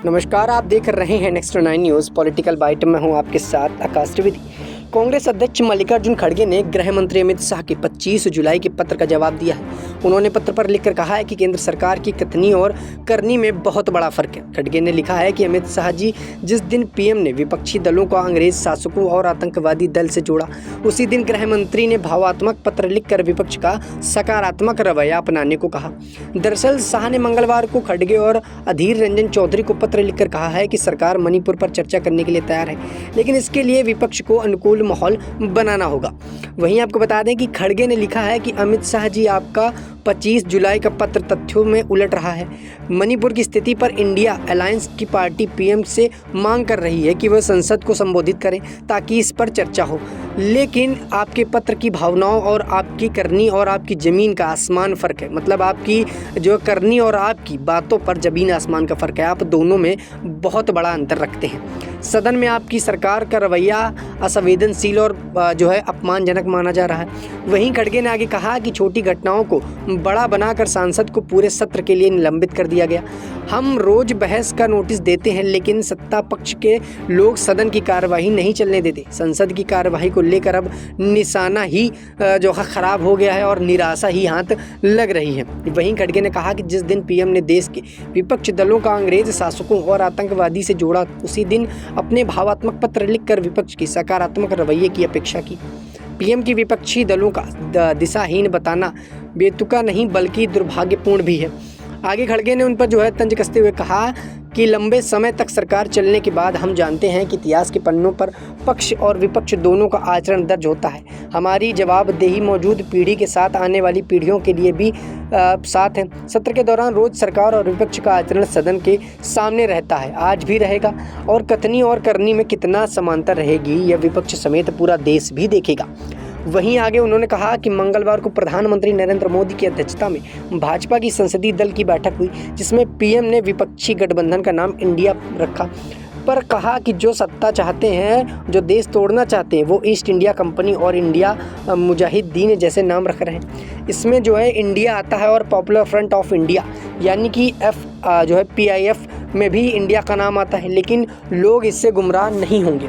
नमस्कार, आप देख रहे हैं नेक्स्ट 9 न्यूज़ पॉलिटिकल बाइट में हूं आपके साथ आकाश त्रिवेदी। कांग्रेस अध्यक्ष मल्लिकार्जुन खड़गे ने गृह मंत्री अमित शाह के 25 जुलाई के पत्र का जवाब दिया है। उन्होंने पत्र पर लिखकर कहा है कि केंद्र सरकार की कथनी और करनी में बहुत बड़ा फर्क है। खड़गे ने लिखा है कि अमित शाह जी, जिस दिन पीएम ने विपक्षी दलों को अंग्रेज शासकों और आतंकवादी दल से जोड़ा, उसी दिन गृह मंत्री ने भावात्मक पत्र लिखकर विपक्ष का सकारात्मक रवैया अपनाने को कहा। दरअसल शाह ने मंगलवार को खड़गे और अधीर रंजन चौधरी को पत्र लिखकर कहा है कि सरकार मणिपुर पर चर्चा करने के लिए तैयार है, लेकिन इसके लिए विपक्ष को अनुकूल माहौल बनाना होगा। वहीं आपको बता दें कि खड़गे ने लिखा है कि अमित शाह जी, आपका 25 जुलाई का पत्र तथ्यों में उलट रहा है। मणिपुर की स्थिति पर इंडिया अलायंस की पार्टी पीएम से मांग कर रही है कि वह संसद को संबोधित करें ताकि इस पर चर्चा हो, लेकिन आपके पत्र की भावनाओं और आपकी करनी और आपकी ज़मीन का आसमान फ़र्क है। मतलब आपकी जो करनी और आपकी बातों पर ज़मीन आसमान का फ़र्क है। आप दोनों में बहुत बड़ा अंतर रखते हैं। सदन में आपकी सरकार का रवैया असंवेदनशील और जो है अपमानजनक माना जा रहा है। वहीं खड़गे ने आगे कहा कि छोटी घटनाओं को बड़ा बनाकर सांसद को पूरे सत्र के लिए निलंबित कर दिया गया। हम रोज बहस का नोटिस देते हैं, लेकिन सत्ता पक्ष के लोग सदन की कार्यवाही नहीं चलने देते। संसद की कार्यवाही को लेकर अब निशाना ही जो है खराब हो गया है और निराशा ही हाथ लग रही है। वहीं खड़गे ने कहा कि जिस दिन पीएम ने देश के विपक्ष दलों का अंग्रेज शासकों और आतंकवादी से जोड़ा, उसी दिन अपने भावात्मक पत्र लिखकर विपक्ष की सकारात्मक रवैये की अपेक्षा की। पीएम की विपक्षी दलों का दिशाहीन बताना बेतुका नहीं बल्कि दुर्भाग्यपूर्ण भी है। आगे खड़गे ने उन पर जो है तंज कसते हुए कहा कि लंबे समय तक सरकार चलने के बाद हम जानते हैं कि इतिहास के पन्नों पर पक्ष और विपक्ष दोनों का आचरण दर्ज होता है। हमारी जवाबदेही मौजूद पीढ़ी के साथ आने वाली पीढ़ियों के लिए भी साथ है। सत्र के दौरान रोज सरकार और विपक्ष का आचरण सदन के सामने रहता है, आज भी रहेगा, और कथनी और करनी में कितना समानता रहेगी यह विपक्ष समेत पूरा देश भी देखेगा। वहीं आगे उन्होंने कहा कि मंगलवार को प्रधानमंत्री नरेंद्र मोदी की अध्यक्षता में भाजपा की संसदीय दल की बैठक हुई, जिसमें पीएम ने विपक्षी गठबंधन का नाम इंडिया रखा, पर कहा कि जो सत्ता चाहते हैं, जो देश तोड़ना चाहते हैं, वो ईस्ट इंडिया कंपनी और इंडिया मुजाहिदीन जैसे नाम रख रहे हैं। इसमें जो है इंडिया आता है और पॉपुलर फ्रंट ऑफ इंडिया यानी कि जो है PIF में भी इंडिया का नाम आता है, लेकिन लोग इससे गुमराह नहीं होंगे।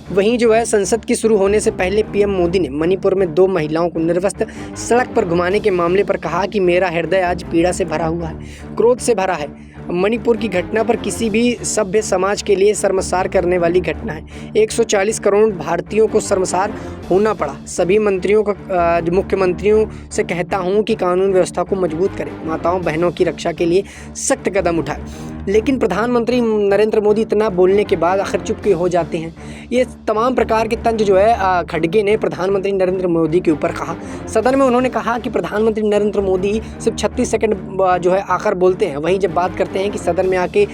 वहीं जो है संसद की शुरू होने से पहले पीएम मोदी ने मणिपुर में 2 महिलाओं को निर्वस्त्र सड़क पर घुमाने के मामले पर कहा कि मेरा हृदय आज पीड़ा से भरा हुआ है, क्रोध से भरा है। मणिपुर की घटना पर किसी भी सभ्य समाज के लिए शर्मसार करने वाली घटना है। 140 करोड़ भारतीयों को शर्मसार होना पड़ा। सभी मंत्रियों का मुख्यमंत्रियों से कहता हूं कि कानून व्यवस्था को मजबूत करें, माताओं बहनों की रक्षा के लिए सख्त कदम उठाएं। लेकिन प्रधानमंत्री नरेंद्र मोदी इतना बोलने के बाद आखिर चुप क्यों हो जाते हैं। ये तमाम प्रकार के तंज जो है खड़गे ने प्रधानमंत्री नरेंद्र मोदी के ऊपर कहा। सदन में उन्होंने कहा कि प्रधानमंत्री नरेंद्र मोदी सिर्फ 36 सेकंड जो है आकर बोलते हैं, वहीं जब बात करते हैं कि सदन में आके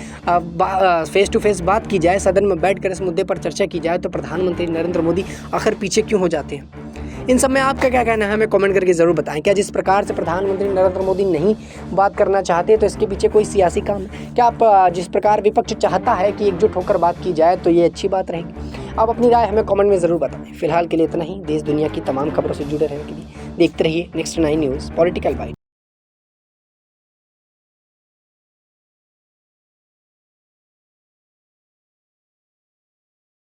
फेस टू फेस बात की जाए, सदन में बैठकर इस मुद्दे पर चर्चा की जाए, तो प्रधानमंत्री नरेंद्र मोदी आखिर पीछे क्यों हो जाते हैं। इन सब में आपका क्या कहना है, हमें कमेंट करके ज़रूर बताएं। क्या जिस प्रकार से प्रधानमंत्री नरेंद्र मोदी नहीं बात करना चाहते तो इसके पीछे कोई सियासी काम है? क्या आप जिस प्रकार विपक्ष चाहता है कि एकजुट होकर बात की जाए तो ये अच्छी बात रहेगी? आप अपनी राय हमें कमेंट में ज़रूर बताएं। फिलहाल के लिए इतना ही। देश दुनिया की तमाम खबरों से जुड़े रहने के लिए देखते रहिए नेक्स्ट 9 न्यूज़ पॉलिटिकल बाइट।